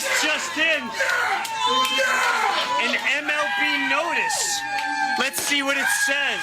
This just in. An MLB notice. Let's see what it says.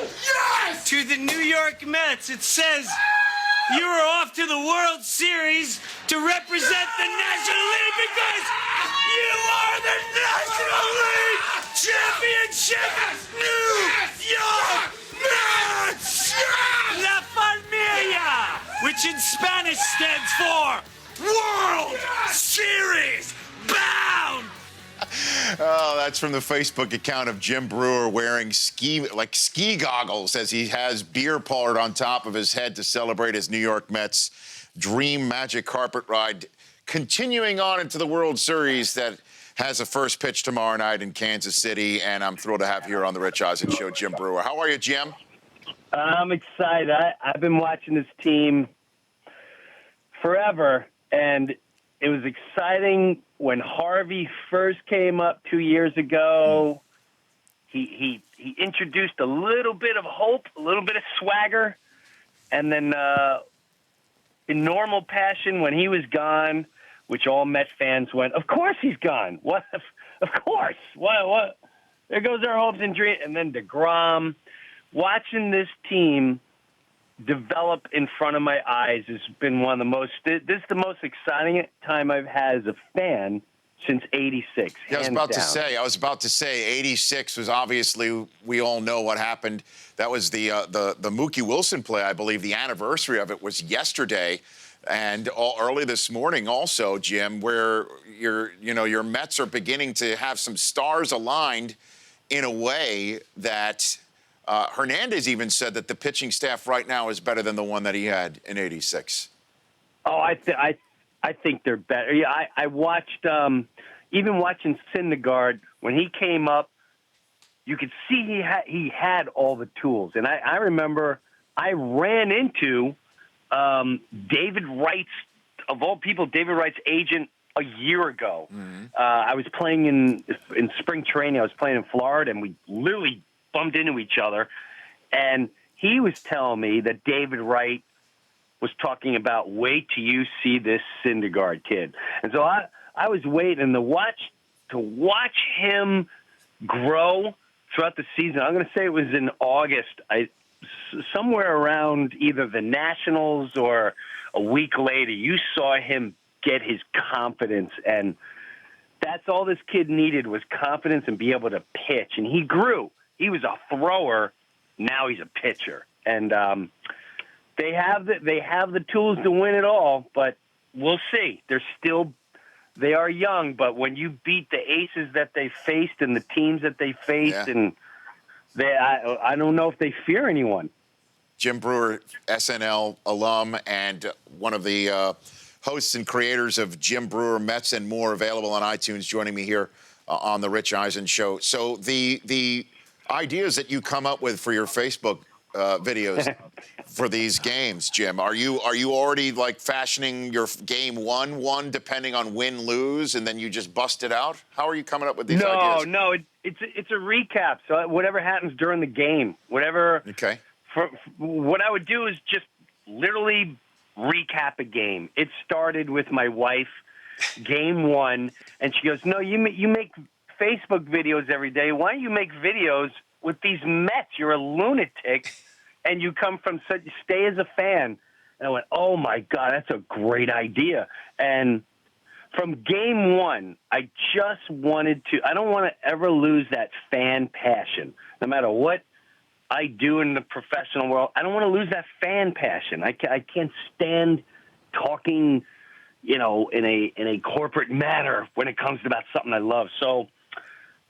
Yes! To the New York Mets, it says, you are off to the World Series to represent the National League because you are the National League Championship New York Mets! La Familia, which in Spanish stands for World Series Bound! Oh, that's from the Facebook account of Jim Breuer wearing ski goggles as he has beer poured on top of his head to celebrate his New York Mets dream magic carpet ride, continuing on into the World Series that has a first pitch tomorrow night in Kansas City. And I'm thrilled to have here on the Rich Eisen Show, Jim Breuer. How are you, Jim? I'm excited. I've been watching this team forever, and it was exciting when Harvey first came up 2 years ago. He introduced a little bit of hope, a little bit of swagger, and then in normal passion when he was gone, which all Met fans went, of course he's gone. What? Of course. What? There goes our hopes and dreams. And then DeGrom. Watching this team develop in front of my eyes has been one of the most. This is the most exciting time I've had as a fan since '86. Yeah, I was about to say, '86 was obviously, we all know what happened. That was the Mookie Wilson play, I believe. The anniversary of it was yesterday, and early this morning also, Jim, where your Mets are beginning to have some stars aligned in a way that. Hernandez even said that the pitching staff right now is better than the one that he had in '86. Oh, I think they're better. Yeah, I watched, even watching Syndergaard, when he came up, you could see he had all the tools. And I remember I ran into David Wright's, of all people, David Wright's agent a year ago. Mm-hmm. I was playing in spring training. I was playing in Florida, and we literally bumped into each other, and he was telling me that David Wright was talking about, wait till you see this Syndergaard kid. And so I was waiting to watch him grow throughout the season. I'm going to say it was in August, somewhere around either the Nationals or a week later, you saw him get his confidence, and that's all this kid needed was confidence and be able to pitch, and he grew. He was a thrower. Now he's a pitcher, and they have the tools to win it all. But we'll see. They are young, but when you beat the aces that they faced and the teams that they faced, and I don't know if they fear anyone. Jim Breuer, SNL alum, and one of the hosts and creators of Jim Breuer Mets and More, available on iTunes, joining me here on the Rich Eisen Show. So the ideas that you come up with for your Facebook videos for these games, Jim, are you already like fashioning your game one depending on win lose, and then you just bust it out? How are you coming up with these ideas? No, it's a recap. So whatever happens during the game, whatever. Okay. What I would do is just literally recap a game. It started with my wife, game one, and she goes, "No, you make Facebook videos every day. Why don't you make videos with these Mets? You're a lunatic, and you come from stay as a fan." And I went, "Oh my God, that's a great idea." And from game one, I just wanted to. I don't want to ever lose that fan passion, no matter what I do in the professional world. I don't want to lose that fan passion. I can't stand talking, in a corporate manner when it comes about something I love. So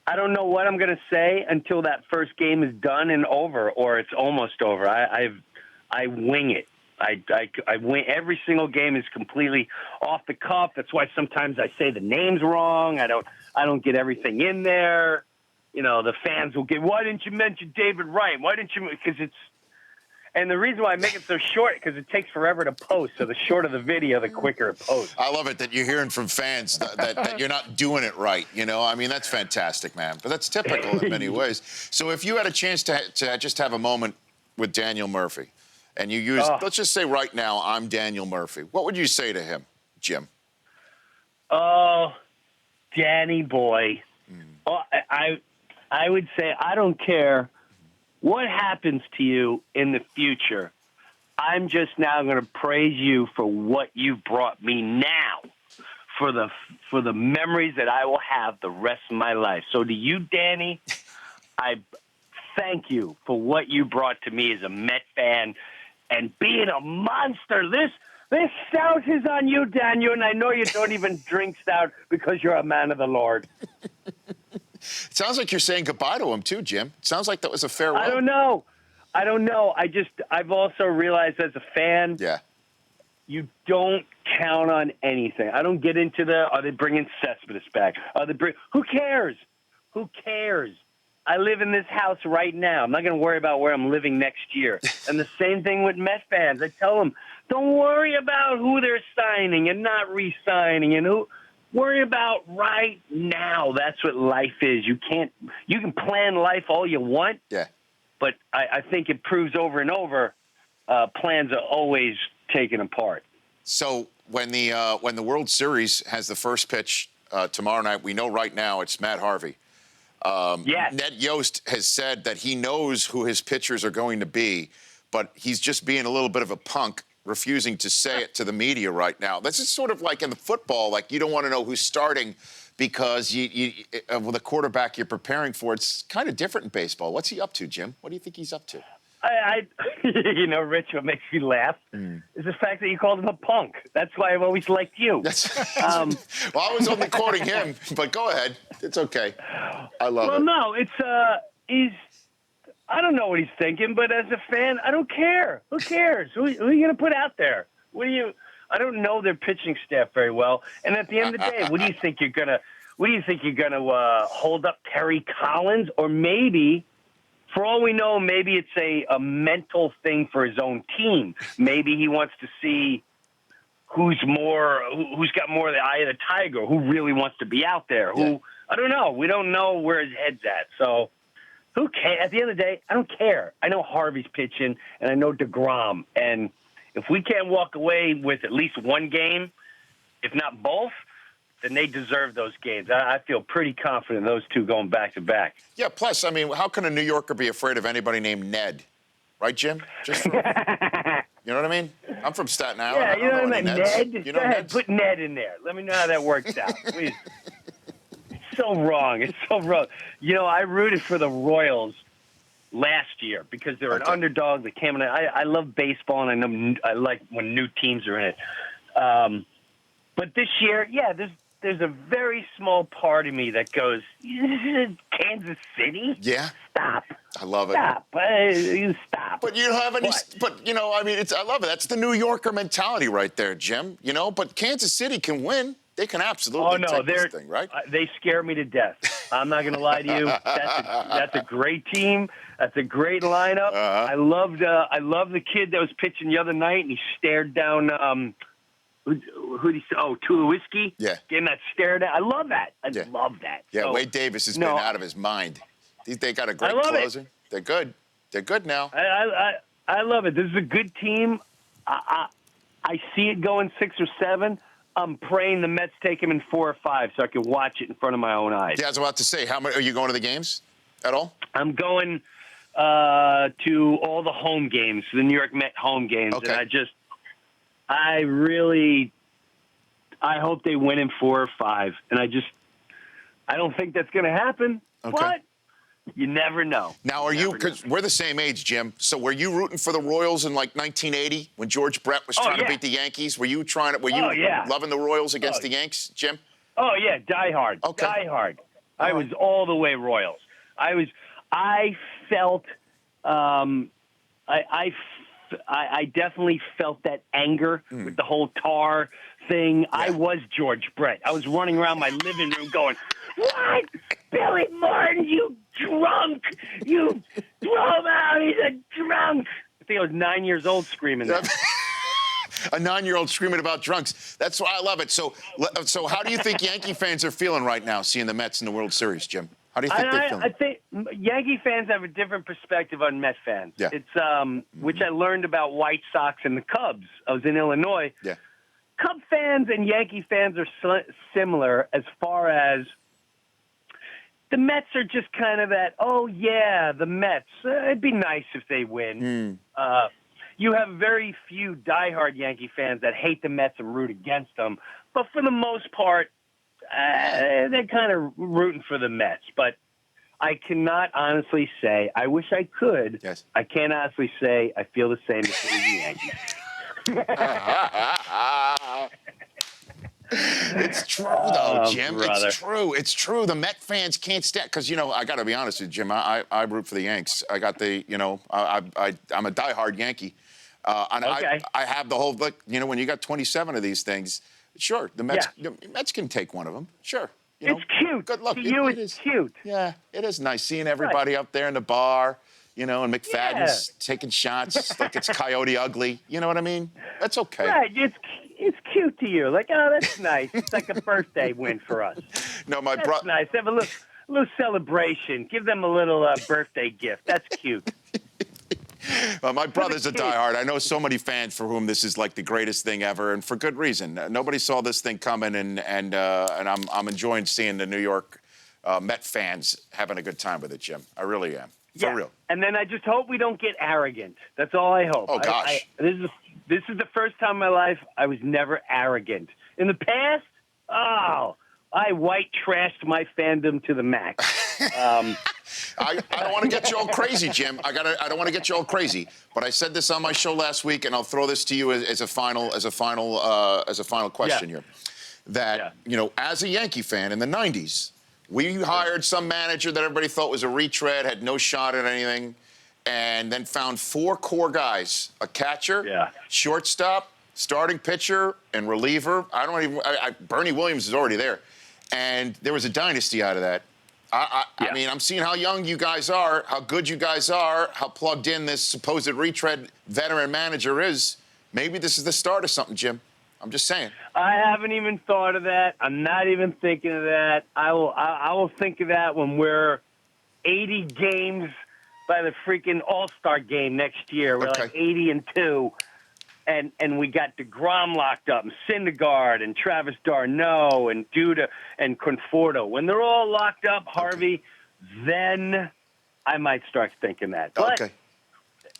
I don't know what I'm going to say until that first game is done and over, or it's almost over. I wing it. I wing. Every single game is completely off the cuff. That's why sometimes I say the names wrong. I don't get everything in there. The fans will get, "Why didn't you mention David Wright? Why didn't you?" Because it's, and the reason why I make it so short, because it takes forever to post. So the shorter the video, the quicker it posts. I love it that you're hearing from fans that you're not doing it right. I mean, that's fantastic, man. But that's typical in many ways. So if you had a chance to just have a moment with Daniel Murphy, and you use, let's just say right now, I'm Daniel Murphy, what would you say to him, Jim? Oh, Danny boy. Oh, I would say I don't care what happens to you in the future. I'm just now going to praise you for what you've brought me now, for the memories that I will have the rest of my life. So to you, Danny, I thank you for what you brought to me as a Met fan and being a monster. This stout is on you, Daniel, and I know you don't even drink stout because you're a man of the Lord. It sounds like you're saying goodbye to him too, Jim. It sounds like that was a farewell. I don't know. I've also realized as a fan, Yeah. you don't count on anything. I don't get into are they bringing Cespedes back? Who cares? Who cares? I live in this house right now. I'm not going to worry about where I'm living next year. And the same thing with Met fans. I tell them, don't worry about who they're signing and not re-signing and who. Worry about right now. That's what life is. You can plan life all you want. Yeah. But I think it proves over and over, plans are always taken apart. So when the World Series has the first pitch tomorrow night, we know right now it's Matt Harvey. Yes. Ned Yost has said that he knows who his pitchers are going to be, but he's just being a little bit of a punk, refusing to say it to the media right now. This is sort of like in the football, like you don't want to know who's starting because with a quarterback you're preparing for. It's kind of different in baseball. What's he up to, Jim? What do you think he's up to? Rich, what makes me laugh is the fact that you called him a punk. That's why I've always liked you. Well, I was only quoting him, but go ahead. It's okay. I love it. Well, no, I don't know what he's thinking, but as a fan, I don't care. Who cares? Who are you going to put out there? I don't know their pitching staff very well. And at the end of the day, what do you think you're going to hold up Terry Collins? Or maybe, for all we know, maybe it's a mental thing for his own team. Maybe he wants to see who's got more of the eye of the tiger, who really wants to be out there. Yeah. I don't know. We don't know where his head's at. So who cares? At the end of the day, I don't care. I know Harvey's pitching, and I know DeGrom. And if we can't walk away with at least one game, if not both, then they deserve those games. I feel pretty confident in those two going back to back. Yeah, plus, I mean, how can a New Yorker be afraid of anybody named Ned? Right, Jim? You know what I mean? I'm from Staten Island. Yeah, you know what I mean? Ned? You know Go ahead, Neds? put Ned in there. Let me know how that works out, please. It's so wrong. It's so wrong. I rooted for the Royals last year because they're an underdog. They came in. I love baseball, and I like when new teams are in it. But this year, yeah, there's a very small part of me that goes, Kansas City? Yeah. Stop. I love it. Stop. You stop. But you don't have any. What? But I mean, I love it. That's the New Yorker mentality right there, Jim. But Kansas City can win. They can absolutely take this thing, right? They scare me to death. I'm not going to lie to you. That's a great team. That's a great lineup. Uh-huh. I love the kid that was pitching the other night, and he stared down. Who did he say? Oh, Tulowitzki. Yeah. Getting that stare down. I love that. I love that. Yeah, So, Wade Davis has been out of his mind. They got a great closer. They're good. They're good now. I love it. This is a good team. I see it going 6 or 7. I'm praying the Mets take him in 4 or 5 so I can watch it in front of my own eyes. Yeah, I was about to say, how many are you going to the games at all? I'm going to all the home games, the New York Met home games, Okay. and I hope they win in 4 or 5, and I don't think that's going to happen, but you never know. Now, are you, because we're the same age, Jim, so were you rooting for the Royals in like 1980 when George Brett was trying to beat the Yankees? Were you loving the Royals against the Yanks, Jim? Oh, yeah, die hard. Okay. Die hard. I was all the way Royals. I felt, I definitely felt that anger with the whole tar thing. Yeah. I was George Brett. I was running around my living room going, what? Billy Martin, you drunk. You throw him out. He's a drunk. I think I was 9 years old screaming that. A 9-year-old screaming about drunks. That's why I love it. So how do you think Yankee fans are feeling right now, seeing the Mets in the World Series, Jim? How do you think they're feeling? I think Yankee fans have a different perspective on Met fans. Yeah. It's which I learned about White Sox and the Cubs. I was in Illinois. Yeah. Cub fans and Yankee fans are similar as far as the Mets are just kind of that, oh, yeah, the Mets. It'd be nice if they win. You have very few diehard Yankee fans that hate the Mets and root against them. But for the most part, they're kind of rooting for the Mets. But I cannot honestly say, I wish I could. Yes. I can't honestly say I feel the same as the Yankees. It's true, though, Jim. Brother. It's true. It's true. The Met fans can't stand because I got to be honest with you, Jim. I root for the Yanks. I got the I'm a diehard Yankee, and Okay. I have the whole when you got 27 of these things, sure, the Mets Mets can take one of them. Sure, It's cute. Good luck. To you, it it's is cute. Yeah, it is nice seeing everybody up there in the bar. And McFadden's taking shots like it's Coyote Ugly. You know what I mean? That's okay. Right. It's cute to you. Like, oh, that's nice. It's like a birthday win for us. No, my That's brother. nice. Have a little celebration. Give them a little birthday gift. That's cute. My brother's a diehard. I know so many fans for whom this is like the greatest thing ever, and for good reason. Nobody saw this thing coming, and I'm enjoying seeing the New York Met fans having a good time with it, Jim. I really am. For real. And then I just hope we don't get arrogant. That's all I hope. Oh, gosh. This is the first time in my life I was never arrogant. In the past, I white trashed my fandom to the max. I don't want to get you all crazy, Jim. I don't want to get you all crazy. But I said this on my show last week, and I'll throw this to you as a final question here. That as a Yankee fan in the '90s, we hired some manager that everybody thought was a retread, had no shot at anything, and then found 4 core guys: a catcher, shortstop, starting pitcher, and reliever. Bernie Williams is already there, and there was a dynasty out of that. I mean, I'm seeing how young you guys are, how good you guys are, how plugged in this supposed retread veteran manager is. Maybe this is the start of something, Jim. I'm just saying. I haven't even thought of that. I'm not even thinking of that. I will think of that when we're 80 games by the freaking All-Star game next year. We're like 80-2. And we got DeGrom locked up, and Syndergaard, and Travis d'Arnaud, and Duda, and Conforto. When they're all locked up, Harvey, then I might start thinking that. But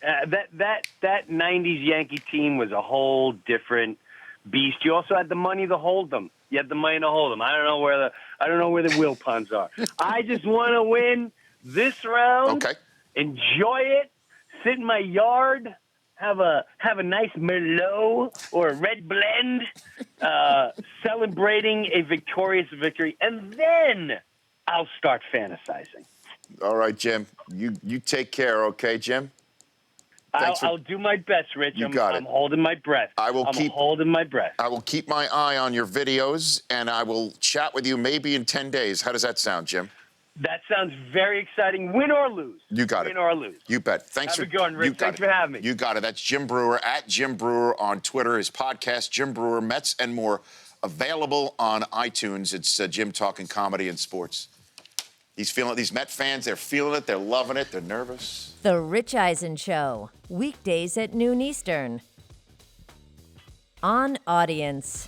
that 90s Yankee team was a whole different beast. You also had the money to hold them. I don't know where the will puns are. I just want to win this round. Okay. Enjoy it. Sit in my yard. Have a nice Merlot or a red blend, celebrating a victorious victory, and then I'll start fantasizing. All right, Jim. You take care, okay, Jim? I'll do my best, Rich. You got it. I'm holding my breath. I'm holding my breath. I will keep my eye on your videos, and I will chat with you maybe in 10 days. How does that sound, Jim? That sounds very exciting. Win or lose. You got it. Win or lose. You bet. Thanks Have a good one, Rich. Thanks for having me. You got it. That's Jim Breuer, at Jim Breuer on Twitter. His podcast, Jim Breuer, Mets and More, available on iTunes. It's Jim talking comedy and sports. He's feeling it. These Met fans, they're feeling it. They're loving it. They're nervous. The Rich Eisen Show, weekdays at noon Eastern. On Audience.